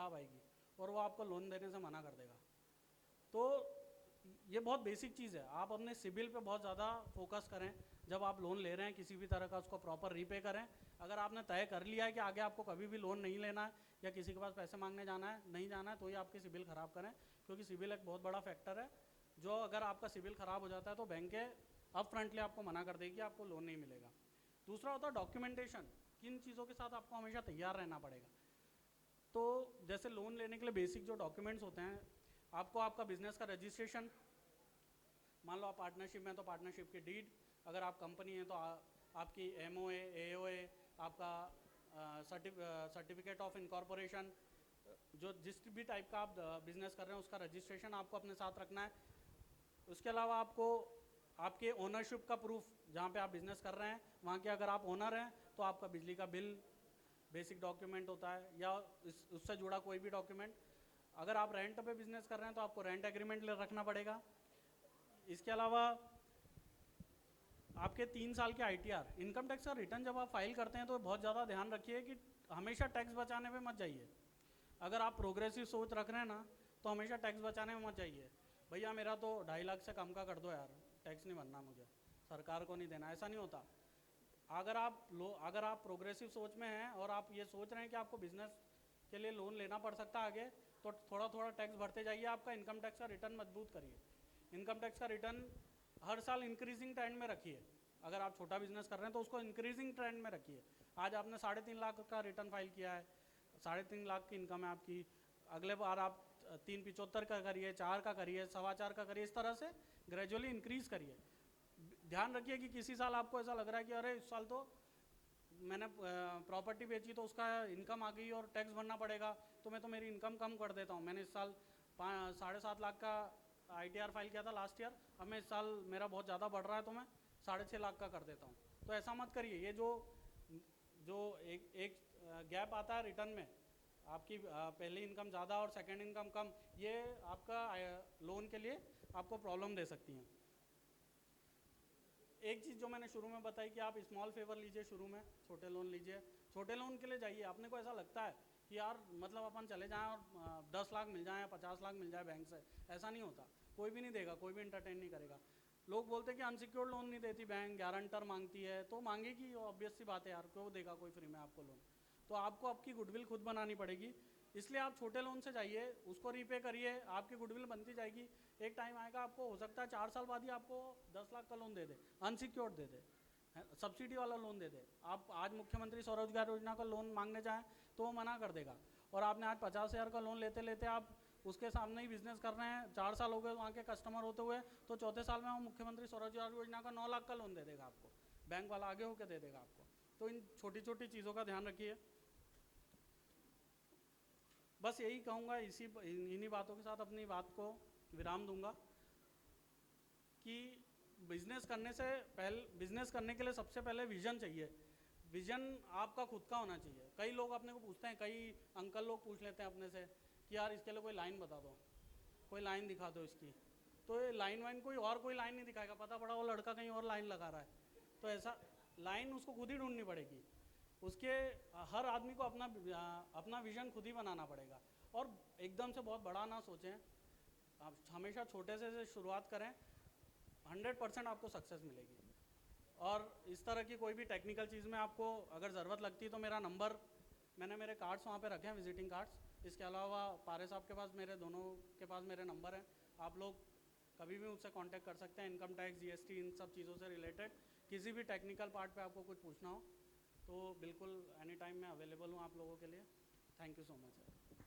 खराब आएगी और वो आपको लोन देने से मना कर देगा। तो ये बहुत बेसिक चीज़ है, आप अपने सिबिल पे बहुत ज़्यादा फोकस करें। जब आप लोन ले रहे हैं किसी भी तरह का, उसको प्रॉपर रीपे करें। अगर आपने तय कर लिया है कि आगे आपको कभी भी लोन नहीं लेना है या किसी के पास पैसे मांगने जाना है नहीं जाना है, तो ही आपके सिबिल ख़राब करें, क्योंकि सिबिल एक बहुत बड़ा फैक्टर है जो अगर आपका सिबिल ख़राब हो जाता है तो बैंकें अप फ्रंटली आपको मना कर देगी, आपको लोन नहीं मिलेगा। दूसरा होता है डॉक्यूमेंटेशन, किन चीज़ों के साथ आपको हमेशा तैयार रहना पड़ेगा। तो जैसे लोन लेने के लिए बेसिक जो डॉक्यूमेंट्स होते हैं, आपको आपका बिजनेस का रजिस्ट्रेशन, मान लो आप पार्टनरशिप में हैं तो पार्टनरशिप की डीड, अगर आप कंपनी है तो आपकी MOA AOA, आपका सर्टिफिकेट ऑफ इनकॉर्पोरेशन, जो जिस भी टाइप का आप बिजनेस कर रहे हैं उसका रजिस्ट्रेशन आपको अपने साथ रखना है। उसके अलावा आपको आपके ओनरशिप का प्रूफ, जहाँ पे आप बिजनेस कर रहे हैं वहाँ के अगर आप ओनर हैं तो आपका बिजली का बिल बेसिक डॉक्यूमेंट होता है, या उससे जुड़ा कोई भी डॉक्यूमेंट। अगर आप रेंट पे बिजनेस कर रहे हैं तो आपको रेंट एग्रीमेंट रखना पड़ेगा। इसके अलावा आपके 3 साल के ITR, इनकम टैक्स का रिटर्न जब आप फाइल करते हैं तो बहुत ज़्यादा ध्यान रखिए कि हमेशा टैक्स बचाने पे मत जाइए। अगर आप प्रोग्रेसिव सोच रख रहे हैं ना तो हमेशा टैक्स बचाने में मत जाइए। भैया मेरा तो 2.5 लाख से कम का कर दो यार, टैक्स नहीं भरना मुझे, सरकार को नहीं देना, ऐसा नहीं होता। अगर आप प्रोग्रेसिव सोच में हैं और आप ये सोच रहे हैं कि आपको बिजनेस के लिए लोन लेना पड़ सकता है आगे, तो थोड़ा थोड़ा टैक्स भरते जाइए। आपका इनकम टैक्स का रिटर्न मजबूत करिए। इनकम टैक्स का रिटर्न हर साल इंक्रीजिंग ट्रेंड में रखिए। अगर आप छोटा बिजनेस कर रहे हैं तो उसको इंक्रीजिंग ट्रेंड में रखिए। आज आपने 3.5 लाख का रिटर्न फाइल किया है, 3.5 लाख की इनकम है आपकी, अगले बार आप 3.75 का करिए, 4 का करिए, 4.25 का करिए, इस तरह से ग्रेजुअली इंक्रीज करिए। ध्यान रखिए कि किसी साल आपको ऐसा लग रहा है कि अरे इस साल तो मैंने प्रॉपर्टी बेची तो उसका इनकम आ गई और टैक्स भरना पड़ेगा, तो मैं तो मेरी इनकम कम कर देता हूँ। मैंने इस साल 7.5 लाख का ITR फाइल किया था लास्ट ईयर, अब मैं इस साल मेरा बहुत ज़्यादा बढ़ रहा है तो मैं 6.5 लाख का कर देता हूँ। तो ऐसा मत करिए। ये जो एक गैप आता है रिटर्न में, आपकी पहली इनकम ज़्यादा और सेकेंड इनकम कम, ये आपका लोन के लिए आपको प्रॉब्लम दे सकती हैं। एक चीज़ जो मैंने शुरू में बताई कि आप स्मॉल फेवर लीजिए, शुरू में छोटे लोन लीजिए, छोटे लोन के लिए जाइए। अपने को ऐसा लगता है कि यार मतलब अपन चले जाएं और 10 लाख मिल जाए, 50 लाख मिल जाए बैंक से, ऐसा नहीं होता। कोई भी नहीं देगा, कोई भी इंटरटेन नहीं करेगा। लोग बोलते हैं कि अनसिक्योर्ड लोन नहीं देती बैंक, गारंटर मांगती है, तो मांगेगी, ऑब्वियस सी बात है यार, क्यों देगा कोई फ्री में आपको लोन। तो आपको आपकी गुडविल खुद बनानी पड़ेगी, इसलिए आप छोटे लोन से जाइए, उसको रीपे करिए, आपकी गुडविल बनती जाएगी। एक टाइम आएगा, आपको हो सकता है 4 साल बाद ही आपको 10 लाख का लोन दे दे, अनसिक्योर्ड दे दे, सब्सिडी वाला लोन दे दे। आप आज मुख्यमंत्री स्वरोजगार योजना का लोन मांगने जाएं तो वो मना कर देगा, और आपने आज 50,000 का लोन लेते लेते आप उसके सामने ही बिजनेस कर रहे हैं, 4 साल हो गए वहाँ के कस्टमर होते हुए, तो चौथे साल में वो मुख्यमंत्री स्वरोजगार योजना का 9 लाख का लोन दे देगा आपको, बैंक वाला आगे होकर दे देगा आपको। तो इन छोटी छोटी चीज़ों का ध्यान रखिए। बस यही कहूँगा, इन्हीं बातों के साथ अपनी बात को विराम दूंगा कि बिजनेस करने के लिए सबसे पहले विजन चाहिए। विजन आपका खुद का होना चाहिए। कई लोग अपने को पूछते हैं, कई अंकल लोग पूछ लेते हैं अपने से कि यार इसके लिए कोई लाइन बता दो, कोई लाइन दिखा दो इसकी। तो ये लाइन वाइन कोई लाइन नहीं दिखाएगा, पता पड़ा वो लड़का कहीं और लाइन लगा रहा है। तो ऐसा लाइन उसको खुद ही ढूंढनी पड़ेगी। उसके हर आदमी को अपना विजन खुद ही बनाना पड़ेगा, और एकदम से बहुत बड़ा ना सोचें, आप हमेशा छोटे से शुरुआत करें, 100% आपको सक्सेस मिलेगी। और इस तरह की कोई भी टेक्निकल चीज़ में आपको अगर ज़रूरत लगती है तो मेरा नंबर, मैंने मेरे कार्ड्स वहाँ पे रखे हैं, विजिटिंग कार्ड्स। इसके अलावा पारे साहब के पास, मेरे दोनों के पास मेरे नंबर हैं, आप लोग कभी भी मुझसे कांटेक्ट कर सकते हैं। इनकम टैक्स, GST, इन सब चीज़ों से रिलेटेड किसी भी टेक्निकल पार्ट पे आपको कुछ पूछना हो तो बिल्कुल एनी टाइम मैं अवेलेबल हूँ आप लोगों के लिए। Thank you so much.